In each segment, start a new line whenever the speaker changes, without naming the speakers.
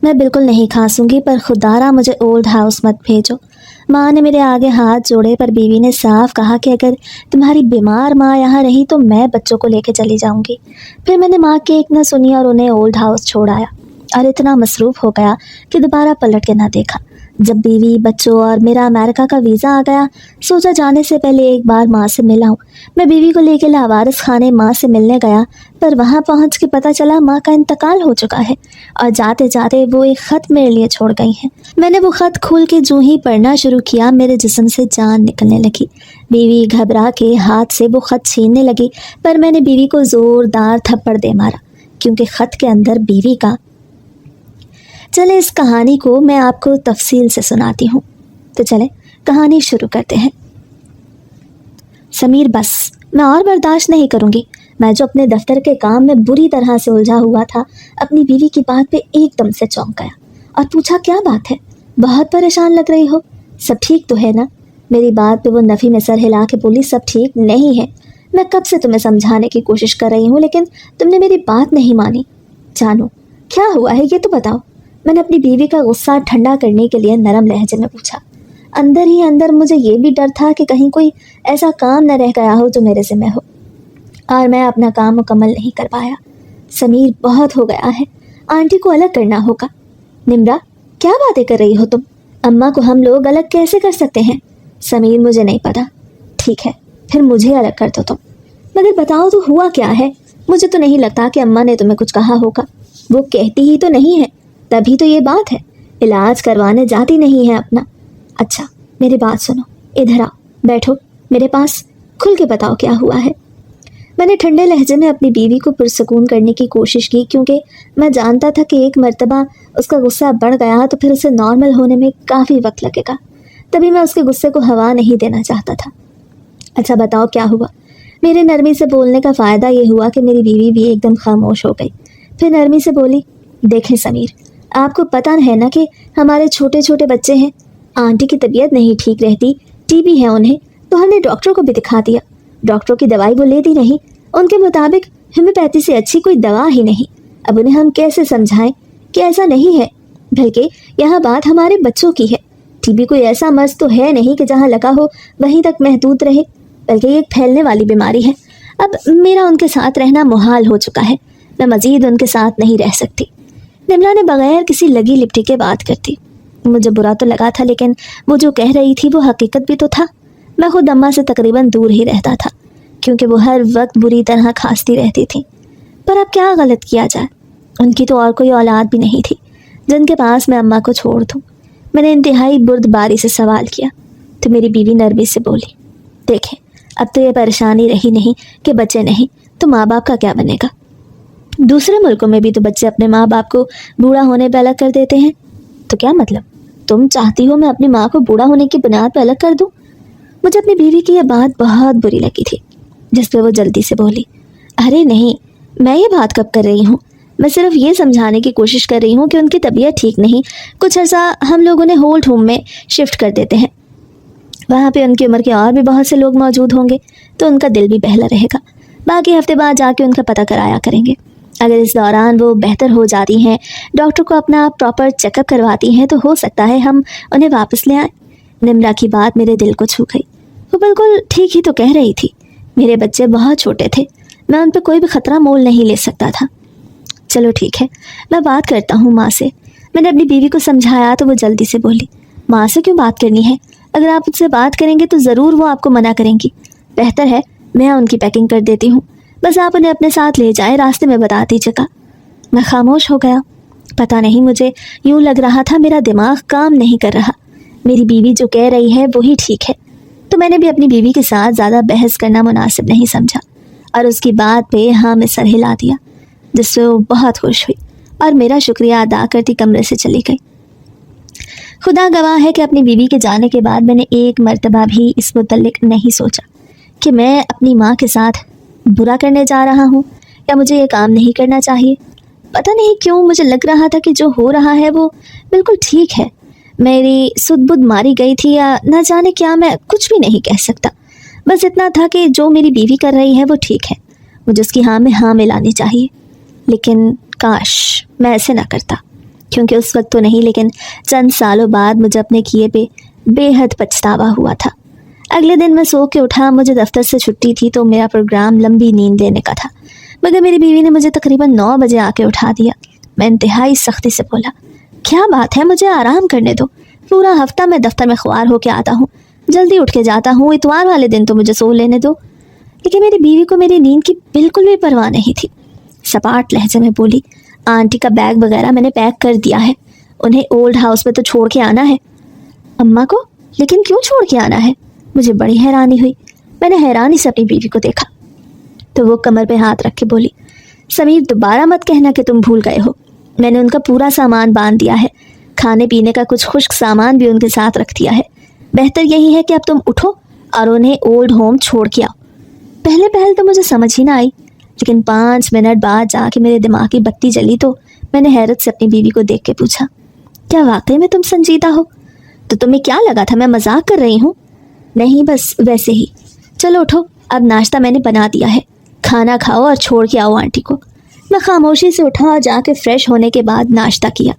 میں بالکل نہیں کھانسوں گی، پر خدارا مجھے اولڈ ہاؤس مت بھیجو۔ ماں نے میرے آگے ہاتھ جوڑے، پر بیوی نے صاف کہا کہ اگر تمہاری بیمار ماں یہاں رہی تو میں بچوں کو لے کے چلی جاؤں گی۔ پھر میں نے ماں کی ایک نہ سنی اور انہیں اولڈ ہاؤس چھوڑ آیا، اور اتنا مصروف ہو گیا کہ دوبارہ پلٹ کے نہ دیکھا۔ جب بیوی، بچوں اور میرا امریکہ کا ویزا آ گیا، سوچا جانے سے پہلے ایک بار ماں سے ملا ہوں۔ میں بیوی کو لے کے لاوارث خانے ماں سے ملنے گیا، پر وہاں پہنچ کے پتہ چلا ماں کا انتقال ہو چکا ہے، اور جاتے جاتے وہ ایک خط میرے لیے چھوڑ گئی ہیں۔ میں نے وہ خط کھول کے جو ہی پڑھنا شروع کیا، میرے جسم سے جان نکلنے لگی۔ بیوی گھبرا کے ہاتھ سے وہ خط چھیننے لگی، پر میں نے بیوی کو زوردار تھپڑ دے مارا، کیونکہ خط کے اندر بیوی کا۔ چلے اس کہانی کو میں آپ کو تفصیل سے سناتی ہوں، تو چلے کہانی شروع کرتے ہیں۔ سمیر، بس میں اور برداشت نہیں کروں گی۔ میں جو اپنے دفتر کے کام میں بری طرح سے الجھا ہوا تھا، اپنی بیوی کی بات پہ ایک دم سے چونک گیا اور پوچھا، کیا بات ہے؟ بہت پریشان لگ رہی ہو، سب ٹھیک تو ہے نا؟ میری بات پہ وہ نفی میں سر ہلا کے بولی، سب ٹھیک نہیں ہے۔ میں کب سے تمہیں سمجھانے کی کوشش کر رہی ہوں، لیکن تم نے میری بات نہیں مانی۔ جانو کیا ہوا ہے یہ تو بتاؤ۔ میں نے اپنی بیوی کا غصہ ٹھنڈا کرنے کے لیے نرم لہجے میں پوچھا۔ اندر ہی اندر مجھے یہ بھی ڈر تھا کہ کہیں کوئی ایسا کام نہ رہ گیا ہو جو میرے ذمہ ہو، اور میں اپنا کام مکمل نہیں کر پایا۔ سمیر، بہت ہو گیا ہے، آنٹی کو الگ کرنا ہوگا۔ نمرا، کیا باتیں کر رہی ہو تم؟ اماں کو ہم لوگ الگ کیسے کر سکتے ہیں؟ سمیر، مجھے نہیں پتا۔ ٹھیک ہے، پھر مجھے الگ کر دو تم، مگر بتاؤ تو ہوا کیا ہے؟ مجھے تو نہیں لگتا کہ اماں نے تمہیں کچھ کہا ہوگا۔ وہ کہتی ہی تو نہیں ہے، تبھی تو یہ بات ہے، علاج کروانے جاتی نہیں ہے اپنا۔ اچھا میری بات سنو، ادھر آؤ، بیٹھو میرے پاس، کھل کے بتاؤ کیا ہوا ہے۔ میں نے ٹھنڈے لہجے میں اپنی بیوی کو پرسکون کرنے کی کوشش کی، کیونکہ میں جانتا تھا کہ ایک مرتبہ اس کا غصہ بڑھ گیا تو پھر اسے نارمل ہونے میں کافی وقت لگے گا، تبھی میں اس کے غصے کو ہوا نہیں دینا چاہتا تھا۔ اچھا بتاؤ کیا ہوا؟ میرے نرمی سے بولنے کا فائدہ یہ ہوا کہ میری بیوی بھی ایک دم خاموش ہو گئی، پھر نرمی سے بولی، دیکھیں سمیر، آپ کو پتہ ہے نا کہ ہمارے چھوٹے چھوٹے بچے ہیں، آنٹی کی طبیعت نہیں ٹھیک رہتی، ٹی بی ہے انہیں، تو ہم نے ڈاکٹر کو بھی دکھا دیا، ڈاکٹر کی دوائی وہ لیتی نہیں، ان کے مطابق ہومیوپیتھی سے اچھی کوئی دوا ہی نہیں۔ اب انہیں ہم کیسے سمجھائیں کہ ایسا نہیں ہے؟ بلکہ یہاں بات ہمارے بچوں کی ہے۔ ٹی بی کوئی ایسا مرض تو ہے نہیں کہ جہاں لگا ہو وہیں تک محدود رہے، بلکہ یہ ایک پھیلنے والی بیماری ہے۔ اب میرا ان کے ساتھ رہنا محال ہو چکا ہے، میں مزید ان کے ساتھ نہیں رہ سکتی۔ نمرا نے بغیر کسی لگی لپٹی کے بات کرتی۔ مجھے برا تو لگا تھا، لیکن وہ جو کہہ رہی تھی وہ حقیقت بھی تو تھا۔ میں خود اماں سے تقریباً دور ہی رہتا تھا، کیونکہ وہ ہر وقت بری طرح کھانستی رہتی تھی۔ پر اب کیا غلط کیا جائے، ان کی تو اور کوئی اولاد بھی نہیں تھی جن کے پاس میں اماں کو چھوڑ دوں۔ میں نے انتہائی بردباری سے سوال کیا تو میری بیوی نرمی سے بولی، دیکھیں اب تو یہ پریشانی رہی نہیں کہ بچے نہیں تو ماں باپ کا کیا بنے گا؟ دوسرے ملکوں میں بھی تو بچے اپنے ماں باپ کو بوڑھا ہونے پہ الگ کر دیتے ہیں، تو کیا مطلب تم چاہتی ہو میں اپنی ماں کو بوڑھا ہونے کی بنیاد پہ الگ کر دوں؟ مجھے اپنی بیوی کی یہ بات بہت بری لگی تھی، جس پہ وہ جلدی سے بولی، ارے نہیں، میں یہ بات کب کر رہی ہوں، میں صرف یہ سمجھانے کی کوشش کر رہی ہوں کہ ان کی طبیعت ٹھیک نہیں، کچھ عرصہ ہم لوگ انہیں ہولڈ ہوم میں شفٹ کر دیتے ہیں، وہاں پہ ان کی عمر کے اور بھی بہت سے لوگ موجود ہوں گے، تو ان کا دل بھی بہلا رہے گا۔ باقی ہفتے بعد جا کے ان کا پتہ کرایا کریں گے، اگر اس دوران وہ بہتر ہو جاتی ہیں، ڈاکٹر کو اپنا پراپر چیک اپ کرواتی ہیں، تو ہو سکتا ہے ہم انہیں واپس لے آئیں۔ نمرا کی بات میرے دل کو چھو گئی، وہ بالکل ٹھیک ہی تو کہہ رہی تھی، میرے بچے بہت چھوٹے تھے، میں ان پہ کوئی بھی خطرہ مول نہیں لے سکتا تھا۔ چلو ٹھیک ہے، میں بات کرتا ہوں ماں سے۔ میں نے اپنی بیوی کو سمجھایا تو وہ جلدی سے بولی، ماں سے کیوں بات کرنی ہے؟ اگر آپ ان سے بات کریں گے تو ضرور وہ آپ کو منع کریں گی، بہتر ہے میں ان کی پیکنگ کر دیتی ہوں، بس آپ انہیں اپنے ساتھ لے جائیں، راستے میں بتا دیجیے گا۔ میں خاموش ہو گیا، پتہ نہیں مجھے یوں لگ رہا تھا میرا دماغ کام نہیں کر رہا، میری بیوی جو کہہ رہی ہے وہی ٹھیک ہے، تو میں نے بھی اپنی بیوی کے ساتھ زیادہ بحث کرنا مناسب نہیں سمجھا اور اس کی بات پہ ہاں میں سر ہلا دیا، جس سے وہ بہت خوش ہوئی اور میرا شکریہ ادا کرتی کمرے سے چلی گئی۔ خدا گواہ ہے کہ اپنی بیوی کے جانے کے بعد میں نے ایک مرتبہ بھی اس متعلق نہیں سوچا کہ میں اپنی ماں کے ساتھ برا کرنے جا رہا ہوں یا مجھے یہ کام نہیں کرنا چاہیے۔ پتہ نہیں کیوں مجھے لگ رہا تھا کہ جو ہو رہا ہے وہ بالکل ٹھیک ہے، میری سد بدھ ماری گئی تھی یا نہ جانے کیا، میں کچھ بھی نہیں کہہ سکتا، بس اتنا تھا کہ جو میری بیوی کر رہی ہے وہ ٹھیک ہے، مجھے اس کی ہاں میں ہاں ملانی چاہیے، لیکن کاش میں ایسے نہ کرتا۔ کیونکہ اس وقت تو نہیں لیکن چند سالوں بعد مجھے اپنے کیے پہ بے حد پچھتاوا ہوا تھا۔ اگلے دن میں سو کے اٹھا، مجھے دفتر سے چھٹی تھی تو میرا پروگرام لمبی نیند لینے کا تھا، مگر میری بیوی نے مجھے تقریباً 9 بجے آ کے اٹھا دیا۔ میں انتہائی سختی سے بولا، کیا بات ہے، مجھے آرام کرنے دو، پورا ہفتہ میں دفتر میں خوار ہو کے آتا ہوں، جلدی اٹھ کے جاتا ہوں، اتوار والے دن تو مجھے سو لینے دو۔ لیکن میری بیوی کو میری نیند کی بالکل بھی پرواہ نہیں تھی۔ سپاٹ لہجے میں بولی، آنٹی کا بیگ وغیرہ میں نے پیک کر دیا ہے، انہیں اولڈ ہاؤس میں تو چھوڑ کے آنا ہے۔ اماں کو؟ لیکن کیوں چھوڑ کے آنا ہے؟ مجھے بڑی حیرانی ہوئی۔ میں نے حیرانی سے اپنی بیوی کو دیکھا تو وہ کمر پہ ہاتھ رکھ کے بولی، سمیر دوبارہ مت کہنا کہ تم بھول گئے ہو، میں نے ان کا پورا سامان باندھ دیا ہے، کھانے پینے کا کچھ خشک سامان بھی ان کے ساتھ رکھ دیا ہے، بہتر یہی ہے کہ اب تم اٹھو اور انہیں اولڈ ہوم چھوڑ کے آؤ۔ پہلے تو مجھے سمجھ ہی نہ آئی، لیکن 5 منٹ بعد جا کے میرے دماغ کی بتی جلی تو میں نے حیرت سے اپنی بیوی کو دیکھ کے پوچھا، کیا واقعی میں تم سنجیدہ ہو؟ تو تمہیں کیا لگا تھا میں مذاق کر رہی ہوں؟ نہیں، بس ویسے ہی۔ چلو اٹھو، اب ناشتہ میں نے بنا دیا ہے، کھانا کھاؤ اور چھوڑ کے آؤ آنٹی کو۔ میں خاموشی سے اٹھا اور جا کے فریش ہونے کے بعد ناشتہ کیا۔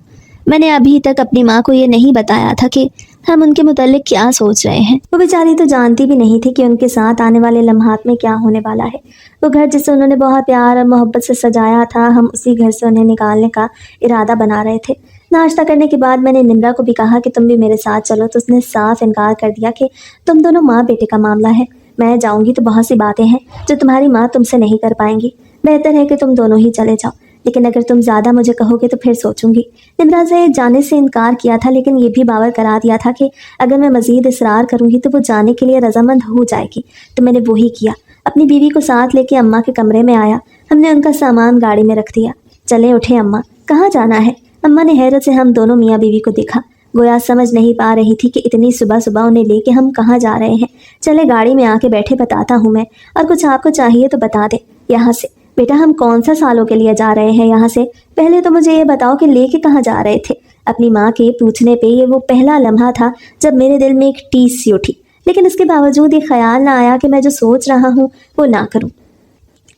میں نے ابھی تک اپنی ماں کو یہ نہیں بتایا تھا کہ ہم ان کے متعلق کیا سوچ رہے ہیں۔ وہ بیچاری تو جانتی بھی نہیں تھی کہ ان کے ساتھ آنے والے لمحات میں کیا ہونے والا ہے۔ وہ گھر جسے انہوں نے بہت پیار اور محبت سے سجایا تھا، ہم اسی گھر سے انہیں نکالنے کا ارادہ بنا رہے تھے۔ ناشتہ کرنے کے بعد میں نے نمرا کو بھی کہا کہ تم بھی میرے ساتھ چلو، تو اس نے صاف انکار کر دیا کہ تم دونوں ماں بیٹے کا معاملہ ہے، میں جاؤں گی تو بہت سی باتیں ہیں جو تمہاری ماں تم سے نہیں کر پائیں گی، بہتر ہے کہ تم دونوں ہی چلے جاؤ، لیکن اگر تم زیادہ مجھے کہو گے تو پھر سوچوں گی۔ نمرا سے جانے سے انکار کیا تھا، لیکن یہ بھی باور کرا دیا تھا کہ اگر میں مزید اصرار کروں گی تو وہ جانے کے لیے رضامند ہو جائے گی، تو میں نے وہی کیا۔ اپنی بیوی کو ساتھ لے کے اماں کے کمرے میں آیا، ہم نے ان کا سامان گاڑی میں رکھ دیا۔ چلے اٹھے اماں، کہاں جانا ہے؟ اماں نے حیرت سے ہم دونوں میاں بیوی کو دیکھا، گویا سمجھ نہیں پا رہی تھی کہ اتنی صبح صبح انہیں لے کے ہم کہاں جا رہے ہیں۔ چلے گاڑی میں آ کے بیٹھے، بتاتا ہوں میں، اور کچھ آپ کو چاہیے تو بتا دے۔ یہاں سے بیٹا ہم کون سا سالوں کے لیے جا رہے ہیں یہاں سے؟ پہلے تو مجھے یہ بتاؤ کہ لے کے کہاں جا رہے تھے؟ اپنی ماں کے پوچھنے پہ یہ وہ پہلا لمحہ تھا جب میرے دل میں ایک ٹیس سی اٹھی، لیکن اس کے باوجود یہ خیال نہ آیا کہ میں جو سوچ رہا ہوں وہ نہ کروں۔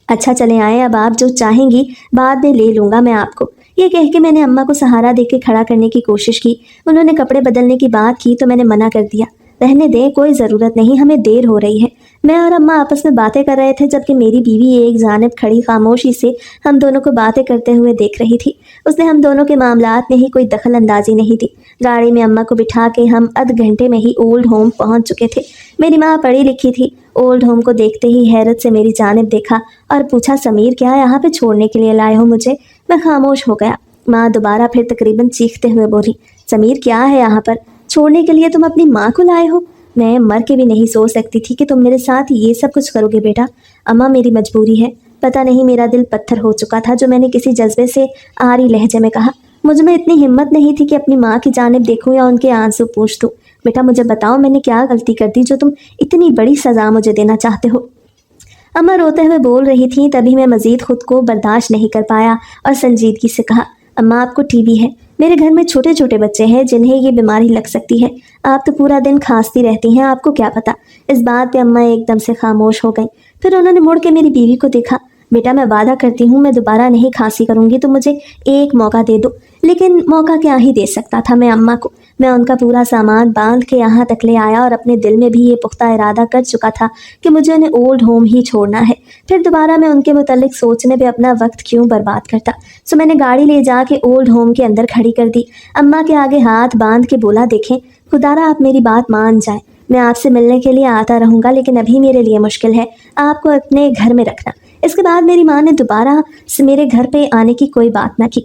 اچھا چلے آئے، اب آپ جو چاہیں گی بعد میں لے لوں گا میں آپ کو۔ یہ کہہ کے میں نے اماں کو سہارا دے کے کھڑا کرنے کی کوشش کی۔ انہوں نے کپڑے بدلنے کی بات کی تو میں نے منع کر دیا، رہنے دیں، کوئی ضرورت نہیں، ہمیں دیر ہو رہی ہے۔ میں اور اماں آپس میں باتیں کر رہے تھے جبکہ میری بیوی ایک جانب کھڑی خاموشی سے ہم دونوں کو باتیں کرتے ہوئے دیکھ رہی تھی۔ اس نے ہم دونوں کے معاملات میں ہی کوئی دخل اندازی نہیں دی۔ گاڑی میں اماں کو بٹھا کے ہم آدھ گھنٹے میں ہی اولڈ ہوم پہنچ چکے تھے۔ میری ماں پڑھی لکھی تھی، اولڈ ہوم کو دیکھتے ہی حیرت سے میری جانب دیکھا اور پوچھا، سمیر کیا یہاں پہ چھوڑنے کے لیے لائے ہو مجھے؟ میں خاموش ہو گیا۔ ماں دوبارہ پھر تقریباً چیختے ہوئے بولی، سمیر کیا ہے یہاں پر؟ چھوڑنے کے لیے تم اپنی ماں کو لائے ہو؟ میں مر کے بھی نہیں سوچ سکتی تھی کہ تم میرے ساتھ یہ سب کچھ کرو گے بیٹا۔ اماں میری مجبوری ہے، پتہ نہیں میرا دل پتھر ہو چکا تھا جو میں نے کسی جذبے سے آری لہجے میں کہا۔ مجھ میں اتنی ہمت نہیں تھی کہ اپنی ماں کی جانب دیکھوں یا ان کے آنسو پوچھ دوں۔ بیٹا مجھے بتاؤ میں نے کیا غلطی کر دی جو تم اتنی بڑی سزا مجھے دینا چاہتے ہو؟ اماں روتے ہوئے بول رہی تھیں، تبھی میں مزید خود کو برداشت نہیں کر پایا اور سنجیدگی سے کہا، اماں آپ کو ٹی بی ہے، میرے گھر میں چھوٹے چھوٹے بچے ہیں جنہیں یہ بیماری لگ سکتی ہے، آپ تو پورا دن کھانستی رہتی ہیں، آپ کو کیا پتہ۔ اس بات پہ اماں ایک دم سے خاموش ہو گئیں، پھر انہوں نے مڑ کے میری بیوی کو دیکھا، بیٹا میں وعدہ کرتی ہوں میں دوبارہ نہیں کھانسی کروں گی، تو مجھے ایک موقع دے دو۔ لیکن موقع کیا ہی دے سکتا تھا میں اماں کو، میں ان کا پورا سامان باندھ کے یہاں تک لے آیا اور اپنے دل میں بھی یہ پختہ ارادہ کر چکا تھا کہ مجھے انہیں اولڈ ہوم ہی چھوڑنا ہے، پھر دوبارہ میں ان کے متعلق سوچنے پہ اپنا وقت کیوں برباد کرتا۔ سو میں نے گاڑی لے جا کے اولڈ ہوم کے اندر کھڑی کر دی، اماں کے آگے ہاتھ باندھ کے بولا، دیکھیں خدارا آپ میری بات مان جائیں، میں آپ سے ملنے کے لیے آتا رہوں گا، لیکن ابھی میرے لیے مشکل ہے آپ کو اپنے گھر میں رکھنا۔ اس کے بعد میری ماں نے دوبارہ سے میرے گھر پہ آنے کی کوئی بات نہ کی۔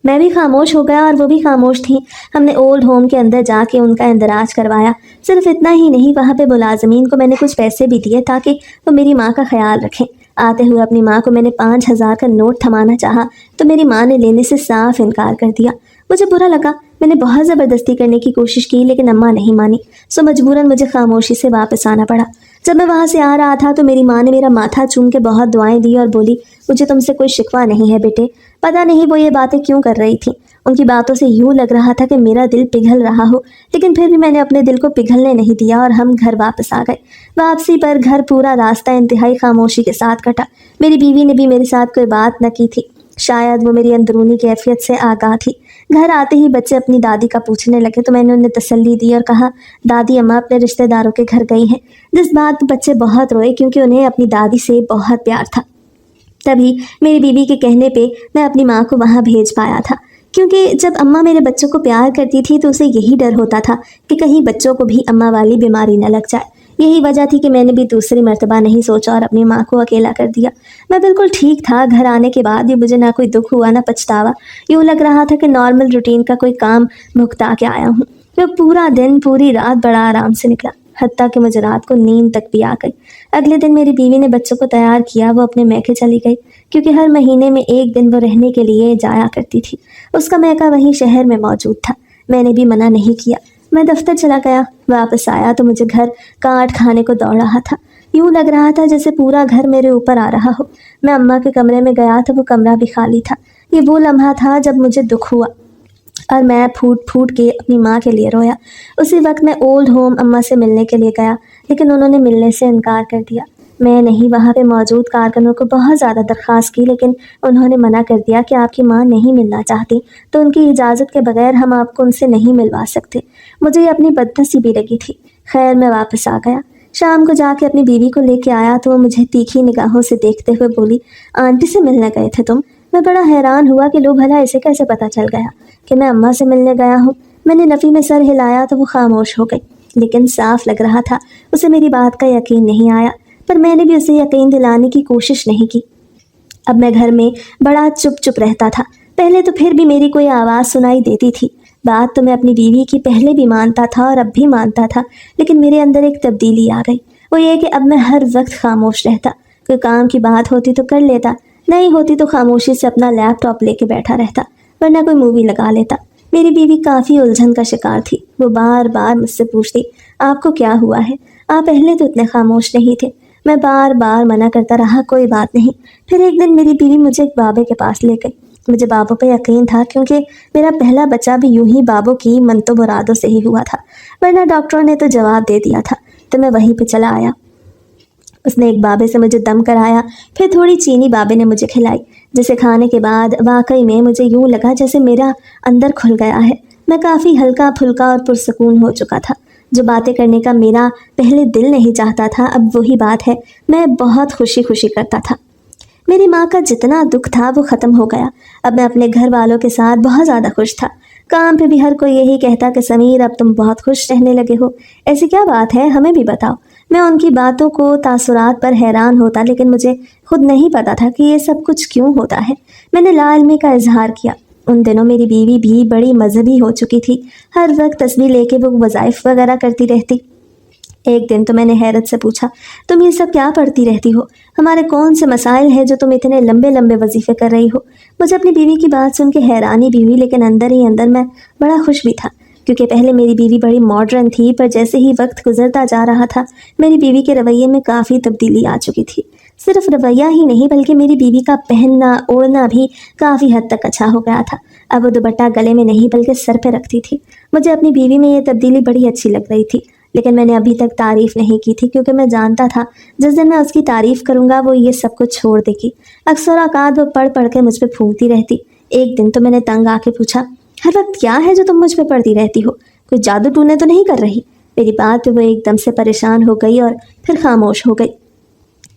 میں بھی خاموش ہو گیا اور وہ بھی خاموش تھیں۔ ہم نے اولڈ ہوم کے اندر جا کے ان کا اندراج کروایا۔ صرف اتنا ہی نہیں، وہاں پہ ملازمین کو میں نے کچھ پیسے بھی دیے تاکہ وہ میری ماں کا خیال رکھیں۔ آتے ہوئے اپنی ماں کو میں نے 5,000 کا نوٹ تھمانا چاہا تو میری ماں نے لینے سے صاف انکار کر دیا۔ مجھے برا لگا، میں نے بہت زبردستی کرنے کی کوشش کی لیکن اماں نہیں مانی، سو مجبوراً مجھے خاموشی سے واپس آنا پڑا۔ جب میں وہاں سے آ رہا تھا تو میری ماں نے میرا ماتھا چوم کے بہت دعائیں دی اور بولی، مجھے تم سے کوئی شکوہ نہیں ہے بیٹے۔ پتہ نہیں وہ یہ باتیں کیوں کر رہی تھی، ان کی باتوں سے یوں لگ رہا تھا کہ میرا دل پگھل رہا ہو، لیکن پھر بھی میں نے اپنے دل کو پگھلنے نہیں دیا اور ہم گھر واپس آ گئے۔ واپسی پر گھر پورا راستہ انتہائی خاموشی کے ساتھ کٹا۔ میری بیوی نے بھی میرے ساتھ کوئی بات نہ کی تھی، شاید وہ میری اندرونی کیفیت سے آگاہ تھی۔ घर आते ही बच्चे अपनी दादी का पूछने लगे तो मैंने उन्हें तसल्ली दी और कहा दादी अम्मा अपने रिश्तेदारों के घर गई हैं। जिस बात पर बच्चे बहुत रोए क्योंकि उन्हें अपनी दादी से बहुत प्यार था। तभी मेरी बीवी के कहने पे मैं अपनी माँ को वहाँ भेज पाया था, क्योंकि जब अम्मा मेरे बच्चों को प्यार करती थी तो उसे यही डर होता था कि कहीं बच्चों को भी अम्मा वाली बीमारी न लग जाए। यही वजह थी कि मैंने भी दूसरी मर्तबा नहीं सोचा और अपनी माँ को अकेला कर दिया। मैं बिल्कुल ठीक था। घर आने के बाद भी मुझे ना कोई दुख हुआ ना पछतावा। यूँ लग रहा था कि नॉर्मल रूटीन का कोई काम भुगता के आया हूँ। मैं पूरा दिन पूरी रात बड़ा आराम से निकला, हत्ता कि मुझे रात को नींद तक भी आ गई। अगले दिन मेरी बीवी ने बच्चों को तैयार किया, वो अपने मैके चली गई, क्योंकि हर महीने में एक दिन वो रहने के लिए जाया करती थी। उसका मैका वहीं शहर में मौजूद था। मैंने भी मना नहीं किया। मैं दफ्तर चला गया। वापस आया तो मुझे घर काट खाने को दौड़ रहा था। यूँ लग रहा था जैसे पूरा घर मेरे ऊपर आ रहा हो। मैं अम्मा के कमरे में गया तो वो कमरा भी खाली था। ये वो लम्हा था जब मुझे दुख हुआ और मैं फूट फूट के अपनी माँ के लिए रोया। उसी वक्त मैं ओल्ड होम अम्मा से मिलने के लिए गया, लेकिन उन्होंने मिलने से इनकार कर दिया। मैं नहीं, वहाँ पे मौजूद कारकुनों को बहुत ज़्यादा दरख्वास्त की, लेकिन उन्होंने मना कर दिया कि आपकी माँ नहीं मिलना चाहती तो उनकी इजाज़त के बगैर हम आपको उनसे नहीं मिलवा सकते। मुझे ये अपनी बदनसीबी लगी थी। खैर मैं वापस आ गया। शाम को जाके अपनी बीवी को लेके आया तो वो मुझे तीखी निगाहों से देखते हुए बोली, आंटी से मिलने गए थे तुम? मैं बड़ा हैरान हुआ कि लो भला इसे कैसे पता चल गया कि मैं अम्मा से मिलने गया हूँ। मैंने नफ़ी में सर हिलाया तो वो खामोश हो गई, लेकिन साफ लग रहा था उसे मेरी बात का यकीन नहीं आया। पर मैंने भी उसे यकीन दिलाने की कोशिश नहीं की। अब मैं घर में बड़ा चुप चुप रहता था। पहले तो फिर भी मेरी कोई आवाज़ सुनाई देती थी। बात तो मैं अपनी बीवी की पहले भी मानता था और अब भी मानता था, लेकिन मेरे अंदर एक तब्दीली आ गई। वो ये कि अब मैं हर वक्त खामोश रहता। कोई काम की बात होती तो कर लेता, नहीं होती तो खामोशी से अपना लैपटॉप लेके बैठा रहता, वरना कोई मूवी लगा लेता। मेरी बीवी काफ़ी उलझन का शिकार थी। वो बार बार मुझसे पूछती, आपको क्या हुआ है? आप पहले तो इतने खामोश नहीं थे। मैं बार बार मना करता रहा, कोई बात नहीं। फिर एक दिन मेरी बीवी मुझे एक बाबे के पास ले गई। मुझे बाबों पे यकीन था, क्योंकि मेरा पहला बच्चा भी यूं ही बाबों की मंतो मुरादों से ही हुआ था, वरना डॉक्टरों ने तो जवाब दे दिया था। तो मैं वहीं पे चला आया। उसने एक बाबे से मुझे दम कराया, फिर थोड़ी चीनी बाबे ने मुझे खिलाई, जिसे खाने के बाद वाकई में मुझे यूं लगा जैसे मेरा अंदर खुल गया है। मैं काफ़ी हल्का फुल्का और पुरसकून हो चुका था। जो बातें करने का मेरा पहले दिल नहीं चाहता था, अब वही बात है मैं बहुत खुशी खुशी करता था। मेरी माँ का जितना दुख था वो ख़त्म हो गया। अब मैं अपने घर वालों के साथ बहुत ज़्यादा खुश था। काम पे भी हर कोई यही कहता कि समीर अब तुम बहुत खुश रहने लगे हो, ऐसी क्या बात है, हमें भी बताओ। मैं उनकी बातों को तासुरात पर हैरान होता, लेकिन मुझे खुद नहीं पता था कि ये सब कुछ क्यों होता है। मैंने लाइल्मी का इजहार किया। उन दिनों मेरी बीवी भी बड़ी मजहबी हो चुकी थी। हर वक्त तस्बीह लेके वो वज़ाइफ वगैरह करती रहती। एक दिन तो मैंने हैरत से पूछा, तुम ये सब क्या पढ़ती रहती हो? हमारे कौन से मसाइल हैं जो तुम इतने लंबे लंबे वजीफ़े कर रही हो? मुझे अपनी बीवी की बात सुन के हैरानी भी हुई, लेकिन अंदर ही अंदर मैं बड़ा खुश भी था, क्योंकि पहले मेरी बीवी बड़ी मॉडर्न थी, पर जैसे ही वक्त गुजरता जा रहा था मेरी बीवी के रवैये में काफ़ी तब्दीली आ चुकी थी। सिर्फ रवैया ही नहीं, बल्कि मेरी बीवी का पहनना ओढ़ना भी काफ़ी हद तक अच्छा हो गया था। अब वो दुपट्टा गले में नहीं बल्कि सर पे रखती थी। मुझे अपनी बीवी में ये तब्दीली बड़ी अच्छी लग रही थी, लेकिन मैंने अभी तक तारीफ़ नहीं की थी, क्योंकि मैं जानता था जिस दिन मैं उसकी तारीफ़ करूँगा वो ये सब कुछ छोड़ देगी। अक्सर औकात वो पढ़ पढ़ के मुझ पर फूंकती रहती। एक दिन तो मैंने तंग आके पूछा, हर वक्त क्या है जो तुम मुझ पर पढ़ती रहती हो? कोई जादू टूने तो नहीं कर रही? मेरी बात पे वो एकदम से परेशान हो गई और फिर खामोश हो गई।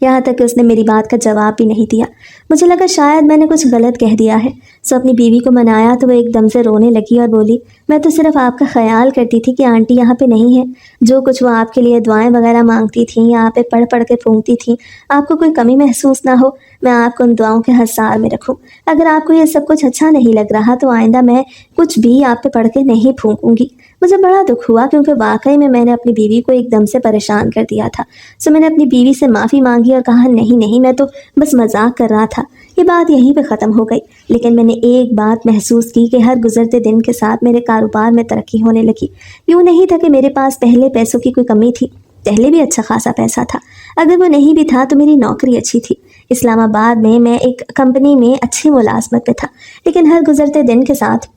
यहाँ तक कि उसने मेरी बात का जवाब भी नहीं दिया। मुझे लगा शायद मैंने कुछ गलत कह दिया है। सो अपनी बीवी को मनाया तो वो एकदम से रोने लगी और बोली, मैं तो सिर्फ आपका ख्याल करती थी कि आंटी यहाँ पे नहीं है। जो कुछ वो आपके लिए दुआएं वगैरह मांगती थी, यहाँ पे पढ़ पढ़ के फूंकती थी, आपको कोई कमी महसूस ना हो, मैं आपको उन दुआओं के हसार में रखूँ। अगर आपको ये सब कुछ अच्छा नहीं लग रहा तो आइंदा मैं कुछ भी आप पे पढ़ के नहीं फूंकूंगी। मुझे बड़ा दुख हुआ, क्योंकि वाकई में मैंने अपनी बीवी को एकदम से परेशान कर दिया था। सो मैंने अपनी बीवी से माफ़ी मांगी और कहा, नहीं नहीं, मैं तो बस मजाक कर रहा था। ये बात यहीं पे ख़त्म हो गई। लेकिन मैंने एक बात महसूस की कि हर गुजरते दिन के साथ मेरे कारोबार में तरक्की होने लगी। यूँ नहीं था कि मेरे पास पहले पैसों की कोई कमी थी, पहले भी अच्छा खासा पैसा था। अगर वो नहीं भी था तो मेरी नौकरी अच्छी थी। इस्लामाबाद में मैं एक कंपनी में अच्छी मुलाजमत पे था, लेकिन हर गुजरते दिन के साथ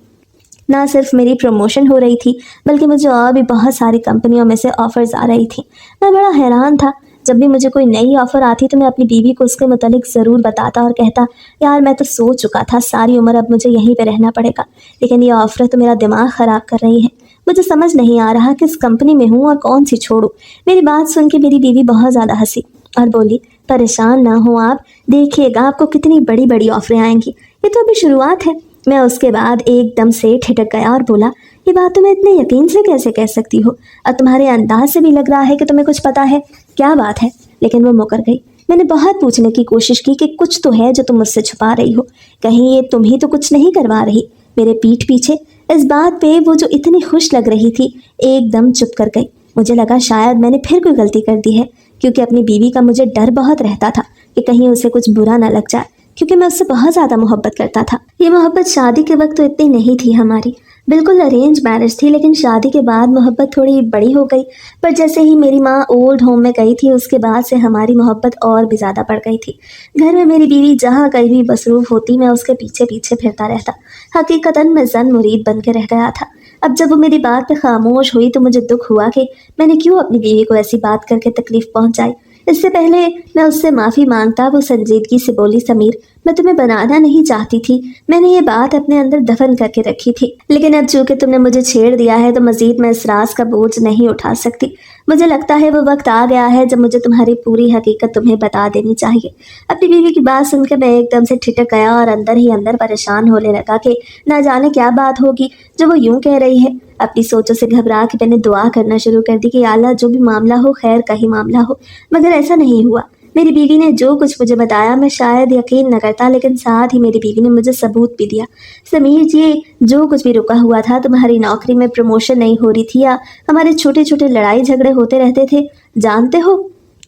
ना सिर्फ मेरी प्रमोशन हो रही थी, बल्कि मुझे और भी बहुत सारी कंपनियों में से ऑफ़र्स आ रही थी। मैं बड़ा हैरान था। जब भी मुझे कोई नई ऑफ़र आती तो मैं अपनी बीवी को उसके मुतालिक ज़रूर बताता और कहता, यार मैं तो सोच चुका था सारी उम्र अब मुझे यहीं पे रहना पड़ेगा, लेकिन ये ऑफ़र तो मेरा दिमाग ख़राब कर रही है। मुझे समझ नहीं आ रहा किस कंपनी में हूँ और कौन सी छोड़ूं। मेरी बात सुन के मेरी बीवी बहुत ज़्यादा हंसी और बोली, परेशान ना हो आप, देखिएगा आपको कितनी बड़ी बड़ी ऑफरें आएंगी, ये तो अभी शुरुआत है। मैं उसके बाद एकदम से ठिठक गया और बोला, ये बात तुम्हें इतने यकीन से कैसे कह सकती हो, और तुम्हारे अंदाज से भी लग रहा है कि तुम्हें कुछ पता है, क्या बात है। लेकिन वो मुकर गई। मैंने बहुत पूछने की कोशिश की कि कुछ तो है जो तुम मुझसे छुपा रही हो, कहीं ये तुम ही तो कुछ नहीं करवा रही मेरे पीठ पीछे। इस बात पे वो जो इतनी खुश लग रही थी एकदम चुप कर गई। मुझे लगा शायद मैंने फिर कोई गलती कर दी है, क्योंकि अपनी बीवी का मुझे डर बहुत रहता था कि कहीं उसे कुछ बुरा ना लग जाए, क्योंकि मैं उससे बहुत ज़्यादा मोहब्बत करता था। ये मोहब्बत शादी के वक्त तो इतनी नहीं थी हमारी, बिल्कुल अरेंज मैरिज थी, लेकिन शादी के बाद मोहब्बत थोड़ी बड़ी हो गई। पर जैसे ही मेरी माँ ओल्ड होम में गई थी उसके बाद से हमारी मोहब्बत और भी ज़्यादा बढ़ गई थी। घर में मेरी बीवी जहाँ कहीं भी मसरूफ़ होती मैं उसके पीछे पीछे फिरता रहता। हकीकतन मैं जन मुरीद बन के रह गया था। अब जब वो मेरी बात पे खामोश हुई तो मुझे दुख हुआ कि मैंने क्यों अपनी बीवी को ऐसी बात करके तकलीफ़ पहुँचाई। इससे पहले मैं उससे माफ़ी मांगता वो संजीदगी से बोली, समीर मैं तुम्हें बनाना नहीं चाहती थी, मैंने ये बात अपने अंदर दफन करके रखी थी, लेकिन अब चूंकि तुमने मुझे छेड़ दिया है तो मज़ीद मैं इस राज का बोझ नहीं उठा सकती। मुझे लगता है वो वक्त आ गया है जब मुझे तुम्हारी पूरी हकीकत तुम्हें बता देनी चाहिए। अपनी बीवी की बात सुनकर मैं एकदम से ठिठक गया और अंदर ही अंदर परेशान होने लगा कि ना जाने क्या बात होगी जो वो यूं कह रही है। अपनी सोचों से घबरा के मैंने दुआ करना शुरू कर दी कि या अल्लाह जो भी मामला हो खैर का ही मामला हो, मगर ऐसा नहीं हुआ। मेरी बीवी ने जो कुछ मुझे बताया मैं शायद यकीन न करता, लेकिन साथ ही मेरी बीवी ने मुझे सबूत भी दिया। समीर जी, जो कुछ भी रुका हुआ था, तुम्हारी नौकरी में प्रमोशन नहीं हो रही थी या हमारे छोटे छोटे लड़ाई झगड़े होते रहते थे, जानते हो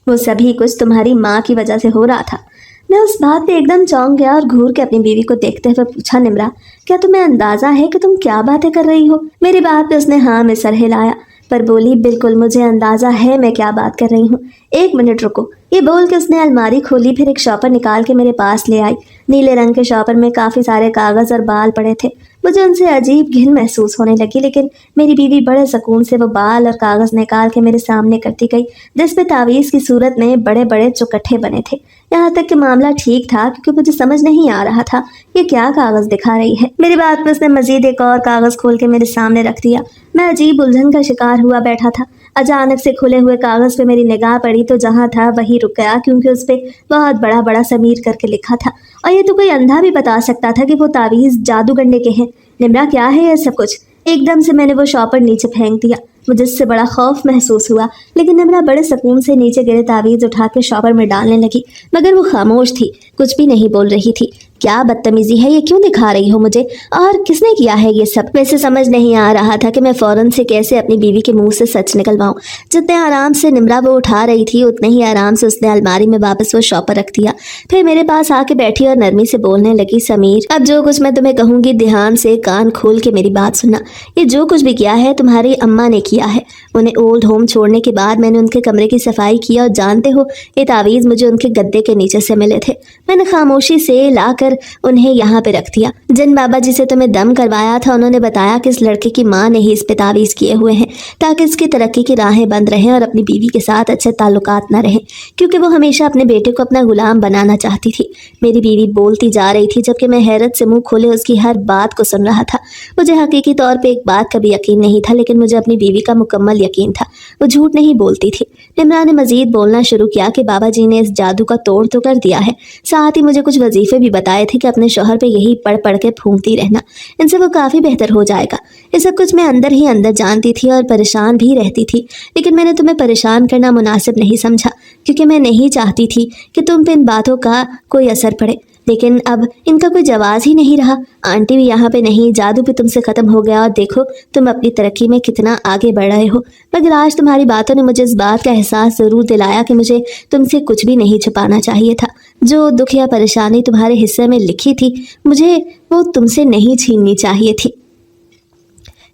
वो सभी कुछ तुम्हारी माँ की वजह से हो रहा था। मैं उस बात पे एकदम चौंक गया और घूर के अपनी बीवी को देखते हुए पूछा, निम्रा क्या तुम्हें अंदाजा है कि तुम क्या बातें कर रही हो। मेरी बात पे उसने हाँ में सर हिलाया, पर बोली, बिल्कुल मुझे अंदाजा है मैं क्या बात कर रही हूँ, एक मिनट रुको। ये बोल के उसने अलमारी खोली, फिर एक शॉपर निकाल के मेरे पास ले आई। नीले रंग के शॉपर में काफ़ी सारे कागज़ और बाल पड़े थे। मुझे उनसे अजीब घिन महसूस होने लगी, लेकिन मेरी बीवी बड़े सुकून से वो बाल और कागज़ निकाल के मेरे सामने करती गई, जिसपे तावीज़ की सूरत में बड़े बड़े चौकट्ठे बने थे। यहाँ तक कि मामला ठीक था, क्योंकि मुझे समझ नहीं आ रहा था ये क्या कागज़ दिखा रही है। मेरी बात पर उसने मज़ीद एक और कागज़ खोल के मेरे सामने रख दिया। मैं अजीब उलझन का शिकार हुआ बैठा था। अचानक से खुले हुए कागज़ पे मेरी निगाह पड़ी तो जहाँ था वहीं रुक गया, क्योंकि उस पर बहुत बड़ा बड़ा समीर करके लिखा था, और ये तो कोई अंधा भी बता सकता था कि वो तावीज़ जादूगरने के हैं। निम्रा क्या है ये सब कुछ। एकदम से मैंने वो शॉपर नीचे फेंक दिया। मुझे इससे बड़ा खौफ महसूस हुआ, लेकिन निम्रा बड़े सुकून से नीचे गिरे तावीज़ उठा के शॉपर में डालने लगी, मगर वो खामोश थी, कुछ भी नहीं बोल रही थी। क्या बदतमीजी है ये, क्यों दिखा रही हो मुझे, और किसने किया है ये सब। वैसे समझ नहीं आ रहा था कि मैं फ़ौरन से कैसे अपनी बीवी के मुंह से सच निकलवाऊं। जितने आराम से निम्रा वो उठा रही थी उतने ही आराम से उसने अलमारी में वापस वो शॉपर रख दिया। फिर मेरे पास आके बैठी और नरमी से बोलने लगी, समीर अब जो कुछ मैं तुम्हें कहूँगी ध्यान से कान खोल के मेरी बात सुनना। ये जो कुछ भी किया है तुम्हारी अम्मा ने किया है। उन्हें ओल्ड होम छोड़ने के बाद मैंने उनके कमरे की सफाई की, और जानते हो ये तावीज़ मुझे उनके गद्दे के नीचे से मिले थे। मैंने खामोशी से लाकर उन्हें यहाँ पे रख दिया। जिन बाबा जी से तुम्हें दम करवाया था उन्होंने बताया कि इस लड़के की माँ ने ही इस पे तावीज़ किए हुए हैं, ताकि इसकी तरक्की की राहें बंद रहें और अपनी बीवी के साथ अच्छे ताल्लुकात न रहें, क्योंकि वो हमेशा अपने बेटे को अपना गुलाम बनाना चाहती थी। मेरी बीवी बोलती जा रही थी, जबकि मैं हैरत से मुंह खोले उसकी हर बात को सुन रहा था। मुझे हकीकी तौर पर एक बात का भी यकीन नहीं था, लेकिन मुझे अपनी बीवी का मुकम्मल यकीन था, वो झूठ नहीं बोलती थी। निम्रा ने मजीद बोलना शुरू किया कि बाबा जी ने इस जादू का तोड़ तो कर दिया है, साथ ही मुझे कुछ वजीफे भी बताए थे कि अपने शौहर पे यही पढ़ पढ़ के फूंकती रहना, इनसे वो काफ़ी बेहतर हो जाएगा। ये सब कुछ मैं अंदर ही अंदर जानती थी और परेशान भी रहती थी, लेकिन मैंने तुम्हें परेशान करना मुनासिब नहीं समझा, क्योंकि मैं नहीं चाहती थी कि तुम पे इन बातों का कोई असर पड़े। लेकिन अब इनका कोई जवाब ही नहीं रहा। आंटी भी यहाँ पे नहीं, जादू भी तुमसे ख़त्म हो गया, और देखो तुम अपनी तरक्की में कितना आगे बढ़ रहे हो। मगर आज तुम्हारी बातों ने मुझे इस बात का एहसास ज़रूर दिलाया कि मुझे तुमसे कुछ भी नहीं छुपाना चाहिए था। जो दुख या परेशानी तुम्हारे हिस्से में लिखी थी मुझे वो तुमसे नहीं छीननी चाहिए थी।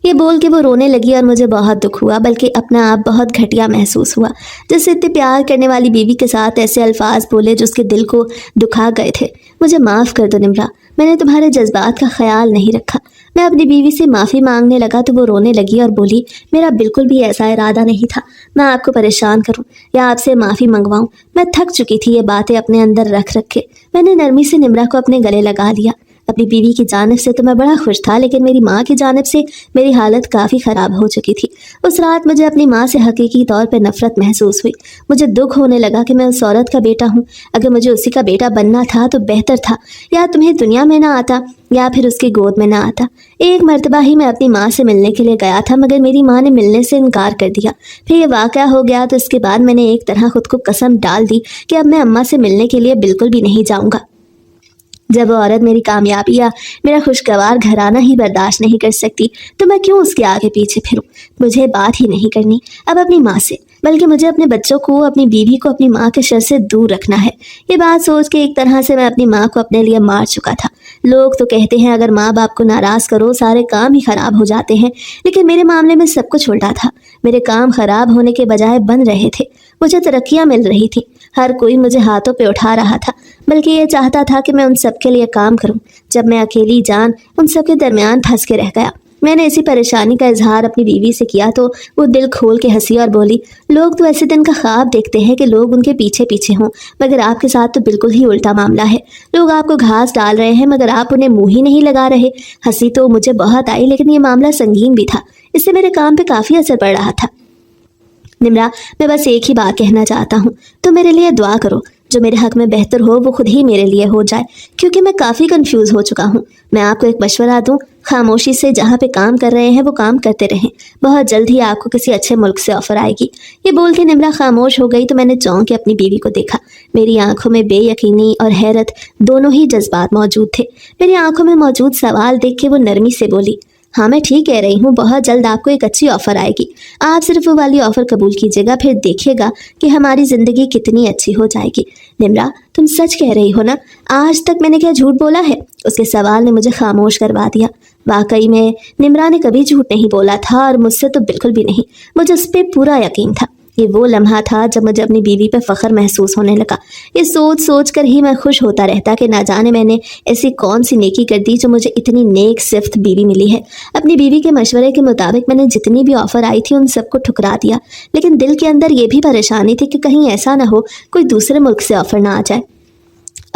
ये बोल के वो रोने लगी और मुझे बहुत दुख हुआ, बल्कि अपना आप बहुत घटिया महसूस हुआ। जैसे इतने प्यार करने वाली बीवी के साथ ऐसे अल्फाज बोले जो उसके दिल को दुखा गए थे। मुझे माफ़ कर दो निम्रा, मैंने तुम्हारे जज्बात का ख्याल नहीं रखा। मैं अपनी बीवी से माफ़ी मांगने लगा तो वो रोने लगी और बोली, मेरा बिल्कुल भी ऐसा इरादा नहीं था मैं आपको परेशान करूं या आपसे माफ़ी मंगवाऊं। मैं थक चुकी थी ये बातें अपने अंदर रख रख के। मैंने नरमी से निम्रा को अपने गले लगा लिया। अपनी बीवी की जानिब से तो मैं बड़ा खुश था, लेकिन मेरी माँ की जानिब से मेरी हालत काफ़ी ख़राब हो चुकी थी। उस रात मुझे अपनी माँ से हकीकी तौर पर नफ़रत महसूस हुई। मुझे दुख होने लगा कि मैं उस औरत का बेटा हूँ। अगर मुझे उसी का बेटा बनना था तो बेहतर था, या तुम्हें दुनिया में ना आता या फिर उसकी गोद में ना आता। एक मर्तबा ही मैं अपनी माँ से मिलने के लिए गया था, मगर मेरी माँ ने मिलने से इनकार कर दिया। फिर ये वाक़या हो गया तो इसके बाद मैंने एक तरह खुद को कसम डाल दी कि अब मैं अम्मा से मिलने के लिए बिल्कुल भी नहीं जाऊँगा। जब वो औरत मेरी कामयाबी या मेरा खुशगवार घराना ही बर्दाश्त नहीं कर सकती तो मैं क्यों उसके आगे पीछे फिरूं। मुझे बात ही नहीं करनी अब अपनी माँ से, बल्कि मुझे अपने बच्चों को, अपनी बीवी को अपनी माँ के शर से दूर रखना है। ये बात सोच के एक तरह से मैं अपनी माँ को अपने लिए मार चुका था। लोग तो कहते हैं अगर माँ बाप को नाराज़ करो सारे काम ही खराब हो जाते हैं, लेकिन मेरे मामले में सब कुछ उल्टा था। मेरे काम खराब होने के बजाय बन रहे थे। मुझे तरक्कियाँ मिल रही थी। हर कोई मुझे हाथों पे उठा रहा था, बल्कि ये चाहता था कि मैं उन सब के लिए काम करूं। जब मैं अकेली जान उन सब के दरमियान फंस के रह गया। मैंने इसी परेशानी का इजहार अपनी बीवी से किया तो वो दिल खोल के हंसी और बोली, लोग तो ऐसे दिन का ख्वाब देखते हैं कि लोग उनके पीछे पीछे हों, मगर आपके साथ तो बिल्कुल ही उल्टा मामला है। लोग आपको घास डाल रहे हैं मगर आप उन्हें मुंह ही नहीं लगा रहे। हंसी तो मुझे बहुत आई, लेकिन ये मामला संगीन भी था। इससे मेरे काम पे काफ़ी असर पड़ रहा था। निम्रा, मैं बस एक ही बात कहना चाहता हूँ, तो मेरे लिए दुआ करो। जो मेरे हक में बेहतर हो वो खुद ही मेरे लिए हो जाए, क्योंकि मैं काफ़ी कंफ्यूज हो चुका हूँ। मैं आपको एक मशवरा दूँ, खामोशी से जहाँ पे काम कर रहे हैं वो काम करते रहें। बहुत जल्द ही आपको किसी अच्छे मुल्क से ऑफर आएगी। ये बोल के निम्रा खामोश हो गई तो मैंने चौंक के अपनी बीवी को देखा। मेरी आंखों में बेयकीनी और हैरत दोनों ही जज्बात मौजूद थे। मेरी आंखों में मौजूद सवाल देख के वो नरमी से बोली, हाँ मैं ठीक कह रही हूँ, बहुत जल्द आपको एक अच्छी ऑफ़र आएगी। आप सिर्फ वो वाली ऑफ़र कबूल कीजिएगा, फिर देखिएगा कि हमारी ज़िंदगी कितनी अच्छी हो जाएगी। निम्रा, तुम सच कह रही हो ना? आज तक मैंने क्या झूठ बोला है? उसके सवाल ने मुझे खामोश करवा दिया। वाकई में निम्रा ने कभी झूठ नहीं बोला था, और मुझसे तो बिल्कुल भी नहीं। मुझे उस पर पूरा यकीन था। ये वो लम्हा था जब मुझे अपनी बीवी पर फ़ख्र महसूस होने लगा। ये सोच सोच कर ही मैं खुश होता रहता कि ना जाने मैंने ऐसी कौन सी नेकी कर दी जो मुझे इतनी नेक सिफ्त बीवी मिली है। अपनी बीवी के मशवरे के मुताबिक मैंने जितनी भी ऑफ़र आई थी उन सबको ठुकरा दिया, लेकिन दिल के अंदर ये भी परेशानी थी कि कहीं ऐसा ना हो कोई दूसरे मुल्क से ऑफ़र ना आ जाए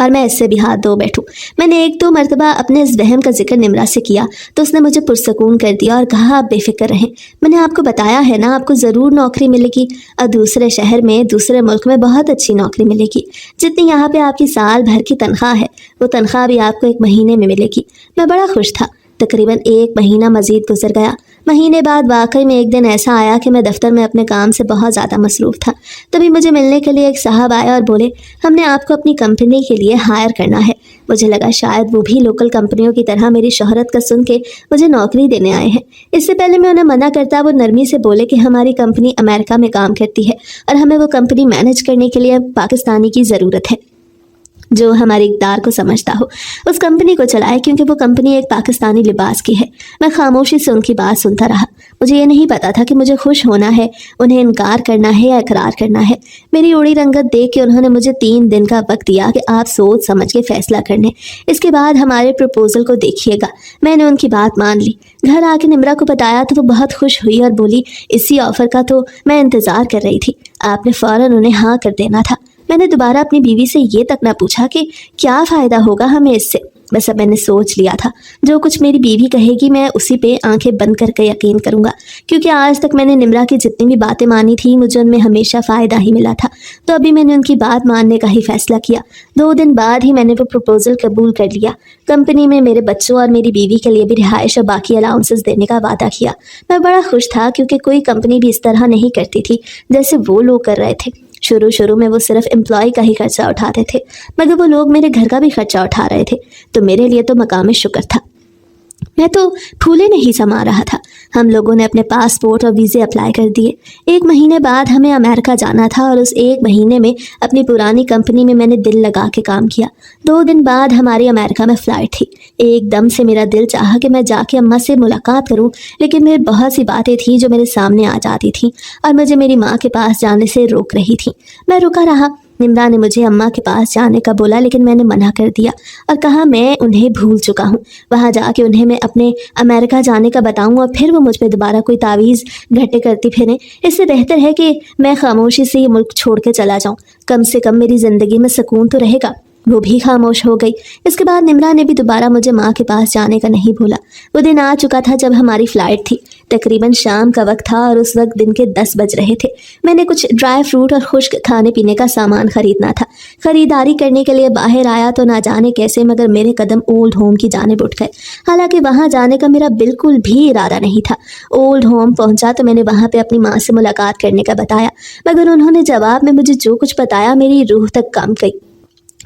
और मैं इससे भी हाथ धो बैठूं। मैंने एक दो मरतबा अपने इस वहम का जिक्र निम्रा से किया तो उसने मुझे पुरसकून कर दिया और कहा, आप बेफिक्र रहें, मैंने आपको बताया है ना, आपको ज़रूर नौकरी मिलेगी और दूसरे शहर में, दूसरे मुल्क में बहुत अच्छी नौकरी मिलेगी। जितनी यहाँ पे आपकी साल भर की तनख्वाह है वो तनख्वाह भी आपको एक महीने में मिलेगी। मैं बड़ा खुश था। तकरीबन एक महीना मज़ीद गुजर गया। महीने बाद वाकई में एक दिन ऐसा आया कि मैं दफ्तर में अपने काम से बहुत ज़्यादा मसरूफ़ था। तभी मुझे मिलने के लिए एक साहब आया और बोले, हमने आपको अपनी कंपनी के लिए हायर करना है। मुझे लगा शायद वो भी लोकल कंपनियों की तरह मेरी शोहरत का सुन के मुझे नौकरी देने आए हैं। इससे पहले मैं उन्हें मना करता वो नरमी से बोले कि हमारी कंपनी अमेरिका में काम करती है और हमें वो कंपनी मैनेज करने के लिए पाकिस्तानी की ज़रूरत है जो हमारे इक़दार को समझता हो, उस कंपनी को चलाए, क्योंकि वो कंपनी एक पाकिस्तानी लिबास की है। मैं खामोशी से उनकी बात सुनता रहा। मुझे ये नहीं पता था कि मुझे खुश होना है, उन्हें इनकार करना है या इकरार करना है। मेरी उड़ी रंगत देख के उन्होंने मुझे 3 दिन का वक्त दिया कि आप सोच समझ के फ़ैसला कर लें। इसके बाद हमारे प्रपोज़ल को देखिएगा। मैंने उनकी बात मान ली। घर आके निम्रा को बताया तो वो बहुत खुश हुई और बोली, इसी ऑफ़र का तो मैं इंतज़ार कर रही थी, आपने फ़ौरन उन्हें हाँ कर देना था। मैंने दोबारा अपनी बीवी से ये तक ना पूछा कि क्या फ़ायदा होगा हमें इससे। बस अब मैंने सोच लिया था जो कुछ मेरी बीवी कहेगी मैं उसी पे आंखें बंद करके यकीन करूँगा, क्योंकि आज तक मैंने निम्रा की जितनी भी बातें मानी थी मुझे उनमें हमेशा फ़ायदा ही मिला था। तो अभी मैंने उनकी बात मानने का ही फ़ैसला किया। 2 दिन बाद ही मैंने वो प्रपोज़ल कबूल कर लिया। कंपनी में मेरे बच्चों और मेरी बीवी के लिए भी रिहाइश और बाकी अलाउंसेस देने का वादा किया। मैं बड़ा खुश था, क्योंकि कोई कंपनी भी इस तरह नहीं करती थी जैसे वो लोग कर रहे थे। शुरू में वो सिर्फ एम्प्लॉय का ही खर्चा उठाते थे, मगर वो लोग मेरे घर का भी खर्चा उठा रहे थे, तो मेरे लिए तो मकाम शुक्र था। मैं तो फूले नहीं समा रहा था। हम लोगों ने अपने पासपोर्ट और वीज़े अप्लाई कर दिए। 1 महीने बाद हमें अमेरिका जाना था और उस 1 महीने में अपनी पुरानी कंपनी में मैंने दिल लगा के काम किया। 2 दिन बाद हमारी अमेरिका में फ़्लाइट थी। एकदम से मेरा दिल चाहा कि मैं जाके अम्मा से मुलाकात करूं, लेकिन मेरी बहुत सी बातें थी जो मेरे सामने आ जाती थीं और मुझे मेरी माँ के पास जाने से रोक रही थी। मैं रुका रहा। निम्रा ने मुझे अम्मा के पास जाने का बोला, लेकिन मैंने मना कर दिया और कहा मैं उन्हें भूल चुका हूँ। वहाँ जाके उन्हें मैं अपने अमेरिका जाने का बताऊँ और फिर वो मुझ पर दोबारा कोई तावीज़ घटे करती फिरें। इससे बेहतर है कि मैं खामोशी से ये मुल्क छोड़ के चला जाऊँ। कम से कम मेरी ज़िंदगी में सुकून तो रहेगा। वो भी खामोश हो गई। इसके बाद निम्रा ने भी दोबारा मुझे माँ के पास जाने का नहीं भूला। वो दिन आ चुका था जब हमारी फ़्लाइट थी। तकरीबन शाम का वक्त था और उस वक्त दिन के 10 बज रहे थे। मैंने कुछ ड्राई फ्रूट और खुश्क खाने पीने का सामान खरीदना था। खरीदारी करने के लिए बाहर आया तो ना जाने कैसे मगर मेरे कदम ओल्ड होम की जानिब उठ गए। हालांकि वहाँ जाने का मेरा बिल्कुल भी इरादा नहीं था। ओल्ड होम पहुँचा तो मैंने वहाँ पर अपनी माँ से मुलाकात करने का बताया, मगर उन्होंने जवाब में मुझे जो कुछ बताया मेरी रूह तक कांप गई।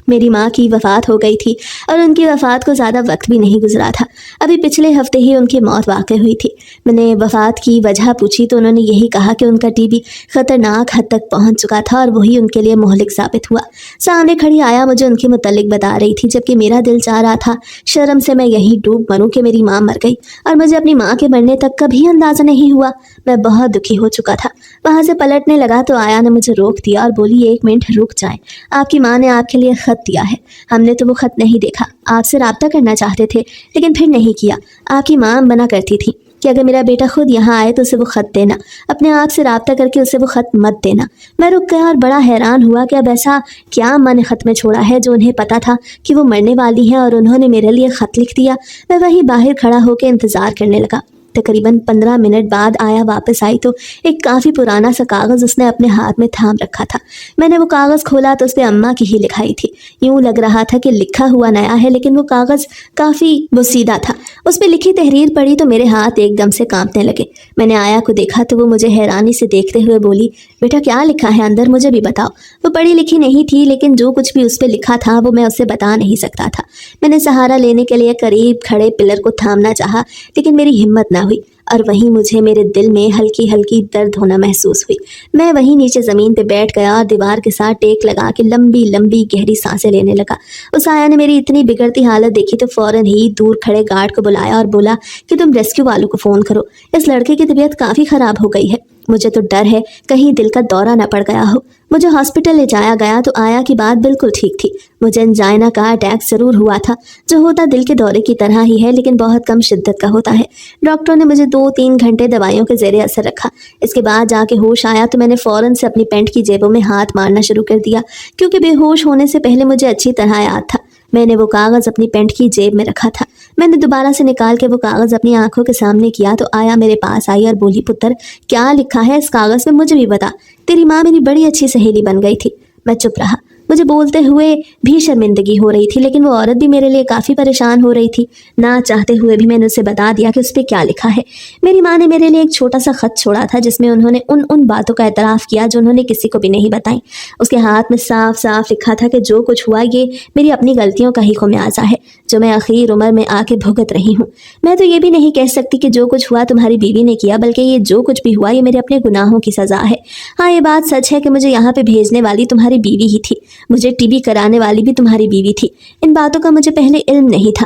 मेरी माँ की वफ़ात हो गई थी और उनकी वफ़ात को ज़्यादा वक्त भी नहीं गुजरा था। अभी पिछले हफ्ते ही उनकी मौत वाक़ई हुई थी। मैंने वफ़ात की वजह पूछी तो उन्होंने यही कहा कि उनका टीबी ख़तरनाक हद तक पहुंच चुका था और वही उनके लिए मोहलिक साबित हुआ। सामने खड़ी आया मुझे उनके मुतल्लिक बता रही थी, जबकि मेरा दिल चाह रहा था शर्म से मैं यहीं डूब मरूँ कि मेरी माँ मर गई और मुझे अपनी माँ के मरने तक कभी अंदाज़ा नहीं हुआ। मैं बहुत दुखी हो चुका था। वहाँ से पलटने लगा तो आया ने मुझे रोक दिया और बोली, 1 मिनट रुक जाएं, आपकी माँ ने आपके लिए खत दिया है। हमने तो वो खत नहीं देखा, आपसे राब्ता करना चाहते थे लेकिन फिर नहीं किया। आपकी माँ मना करती थी कि अगर मेरा बेटा खुद यहाँ आए तो उसे वो खत देना, अपने आप से राब्ता करके उसे वो खत मत देना। मैं रुक गया और बड़ा हैरान हुआ कि अब ऐसा क्या अम्मा ने खत में छोड़ा है जो उन्हें पता था कि वो मरने वाली हैं और उन्होंने मेरे लिए खत लिख दिया। मैं वहीं बाहर खड़ा होकर इंतज़ार करने लगा। तकरीबन 15 मिनट बाद आया वापस आई तो एक काफ़ी पुराना सा कागज़ उसने अपने हाथ में थाम रखा था। मैंने वो कागज़ खोला तो उस पर अम्मा की ही लिखाई थी। यूँ लग रहा था कि लिखा हुआ नया है, लेकिन वो कागज़ काफ़ी बोसीदा था। उस पर लिखी तहरीर पढ़ी तो मेरे हाथ एकदम से कांपने लगे। मैंने आया को देखा तो वो मुझे हैरानी से देखते हुए बोली, बेटा क्या लिखा है अंदर, मुझे भी बताओ। वो पढ़ी लिखी नहीं थी, लेकिन जो कुछ भी उस पर लिखा था वो मैं उससे बता नहीं सकता था। मैंने सहारा लेने के लिए करीब खड़े पिलर को थामना चाहा, लेकिन मेरी हिम्मत ना हुई और वहीं मुझे मेरे दिल में हल्की हल्की दर्द होना महसूस हुई। मैं वहीं नीचे ज़मीन पे बैठ गया और दीवार के साथ टेक लगा के लंबी लंबी गहरी सांसें लेने लगा। उस आया ने मेरी इतनी बिगड़ती हालत देखी तो फ़ौरन ही दूर खड़े गार्ड को बुलाया और बोला कि तुम रेस्क्यू वालों को फ़ोन करो, इस लड़के की तबीयत काफ़ी ख़राब हो गई है। मुझे तो डर है कहीं दिल का दौरा न पड़ गया हो। मुझे हॉस्पिटल ले जाया गया तो आया की बात बिल्कुल ठीक थी। मुझे एंजाइना का अटैक ज़रूर हुआ था, जो होता दिल के दौरे की तरह ही है लेकिन बहुत कम शिद्दत का होता है। डॉक्टरों ने मुझे 2-3 घंटे दवाइयों के ज़ेरे असर रखा। इसके बाद जाके होश आया तो मैंने फ़ौरन से अपनी पैंट की जेबों में हाथ मारना शुरू कर दिया, क्योंकि बेहोश होने से पहले मुझे अच्छी तरह याद था मैंने वो कागज़ अपनी पैंट की जेब में रखा था। मैंने दोबारा से निकाल के वो कागज़ अपनी आंखों के सामने किया तो आया मेरे पास आई और बोली, पुत्र क्या लिखा है इस कागज़ में, मुझे भी बता। तेरी माँ मेरी बड़ी अच्छी सहेली बन गई थी। मैं चुप रहा। मुझे बोलते हुए भी शर्मिंदगी हो रही थी, लेकिन वो औरत भी मेरे लिए काफ़ी परेशान हो रही थी। ना चाहते हुए भी मैंने उसे बता दिया कि उस पर क्या लिखा है। मेरी माँ ने मेरे लिए एक छोटा सा खत छोड़ा था जिसमें उन्होंने उन बातों का एतराफ़ किया जो उन्होंने किसी को भी नहीं बताई। उसके हाथ में साफ साफ लिखा था कि जो कुछ हुआ ये मेरी अपनी गलतियों का ही खुमियाजा है जो मैं आखिर उम्र में आके भुगत रही हूँ। मैं तो ये भी नहीं कह सकती कि जो कुछ हुआ तुम्हारी बीवी ने किया, बल्कि ये जो कुछ भी हुआ ये मेरे अपने गुनाहों की सज़ा है। हाँ, ये बात सच है कि मुझे यहाँ पे भेजने वाली तुम्हारी बीवी ही थी, मुझे टीबी कराने वाली भी तुम्हारी बीवी थी। इन बातों का मुझे पहले इल्म नहीं था,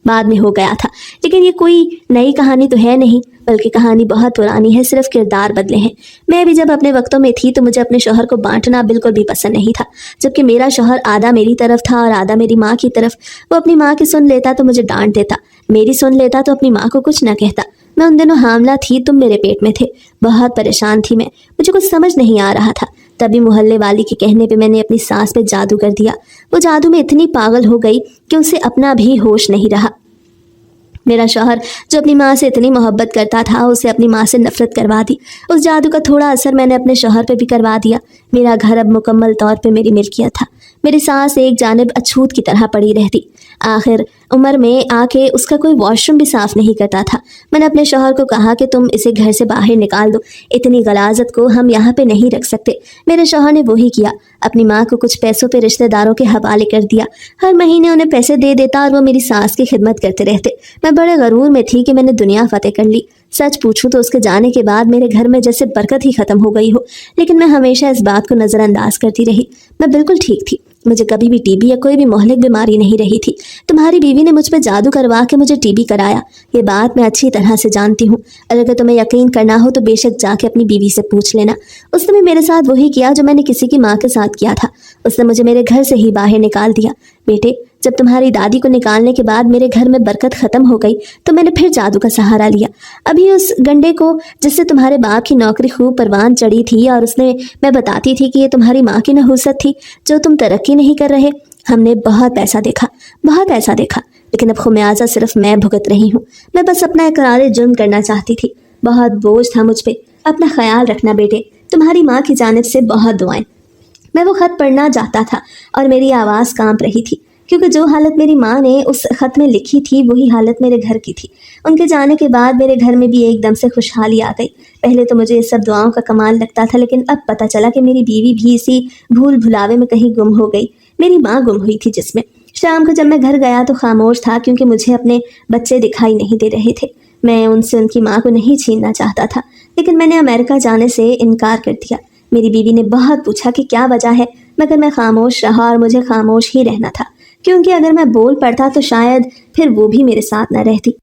बाद में हो गया था। लेकिन ये कोई नई कहानी तो है नहीं, बल्कि कहानी बहुत पुरानी है, सिर्फ किरदार बदले हैं। मैं भी जब अपने वक्तों में थी तो मुझे अपने शौहर को बांटना बिल्कुल भी पसंद नहीं था, जबकि मेरा शौहर आधा मेरी तरफ था और आधा मेरी माँ की तरफ। वो अपनी माँ की सुन लेता तो मुझे डांट देता, मेरी सुन लेता तो अपनी माँ को कुछ ना कहता। मैं उन दिनों हामला थी, तुम मेरे पेट में थे, बहुत परेशान थी मैं, मुझे कुछ समझ नहीं आ रहा था। तभी मोहल्ले वाली के कहने पे मैंने अपनी सांस पे जादू कर दिया। वो जादू में इतनी पागल हो गई कि उसे अपना भी होश नहीं रहा। मेरा शौहर जो अपनी माँ से इतनी मोहब्बत करता था उसे अपनी माँ से नफरत करवा दी। उस जादू का थोड़ा असर मैंने अपने शौहर पे भी करवा दिया। मेरा घर अब मुकम्मल तौर पे मेरी मिल्कियत था। मेरी सांस एक जानिब अछूत की तरह पड़ी रहती। आखिर उम्र में आके उसका कोई वॉशरूम भी साफ़ नहीं करता था। मैंने अपने शौहर को कहा कि तुम इसे घर से बाहर निकाल दो, इतनी गलाजत को हम यहाँ पे नहीं रख सकते। मेरे शौहर ने वही किया, अपनी माँ को कुछ पैसों पे रिश्तेदारों के हवाले कर दिया। हर महीने उन्हें पैसे दे देता और वो मेरी सास की खिदमत करते रहते। मैं बड़े गरूर में थी कि मैंने दुनिया फतेह कर ली। सच पूछूं तो उसके जाने के बाद मेरे घर में जैसे बरकत ही ख़त्म हो गई हो, लेकिन मैं हमेशा इस बात को नज़रअंदाज करती रही। मैं बिल्कुल ठीक थी, मुझे कभी भी टीबी या कोई भी मोहलिक बीमारी नहीं रही थी। तुम्हारी बीवी ने मुझ पर जादू करवा के मुझे टीबी कराया, ये बात मैं अच्छी तरह से जानती हूँ। और अगर तुम्हें यकीन करना हो तो बेशक जाके अपनी बीवी से पूछ लेना। उसने भी मेरे साथ वही किया जो मैंने किसी की माँ के साथ किया था। उसने मुझे मेरे घर से ही बाहर निकाल दिया। बेटे, जब तुम्हारी दादी को निकालने के बाद मेरे घर में बरकत खत्म हो गई तो मैंने फिर जादू का सहारा लिया। अभी उस गंडे को जिससे तुम्हारे बाप की नौकरी खूब परवान चढ़ी थी और उसने मैं बताती थी कि ये तुम्हारी माँ की नहूसत थी जो तुम तरक्की नहीं कर रहे, हमने बहुत पैसा देखा, लेकिन अब खुमियाजा सिर्फ मैं भुगत रही हूँ। मैं बस अपना इकरार जुर्म करना चाहती थी। बहुत बोझ था मुझ पे। अपना ख्याल रखना बेटे, तुम्हारी माँ की जानिब से बहुत दुआएं। मैं वो खत पढ़ना चाहता था और मेरी आवाज़ कांप रही थी, क्योंकि जो हालत मेरी माँ ने उस खत में लिखी थी वही हालत मेरे घर की थी। उनके जाने के बाद मेरे घर में भी एकदम से खुशहाली आ गई। पहले तो मुझे इस सब दुआओं का कमाल लगता था, लेकिन अब पता चला कि मेरी बीवी भी इसी भूल भुलावे में कहीं गुम हो गई। मेरी माँ गुम हुई थी जिसमें। शाम को जब मैं घर गया तो खामोश था, क्योंकि मुझे अपने बच्चे दिखाई नहीं दे रहे थे। मैं उनसे उनकी माँ को नहीं छीनना चाहता था, लेकिन मैंने अमेरिका जाने से इनकार कर दिया। मेरी बीवी ने बहुत पूछा कि क्या वजह है, मगर मैं खामोश रहा और मुझे खामोश ही रहना था, क्योंकि अगर मैं बोल पड़ता तो शायद फिर वो भी मेरे साथ न रहती।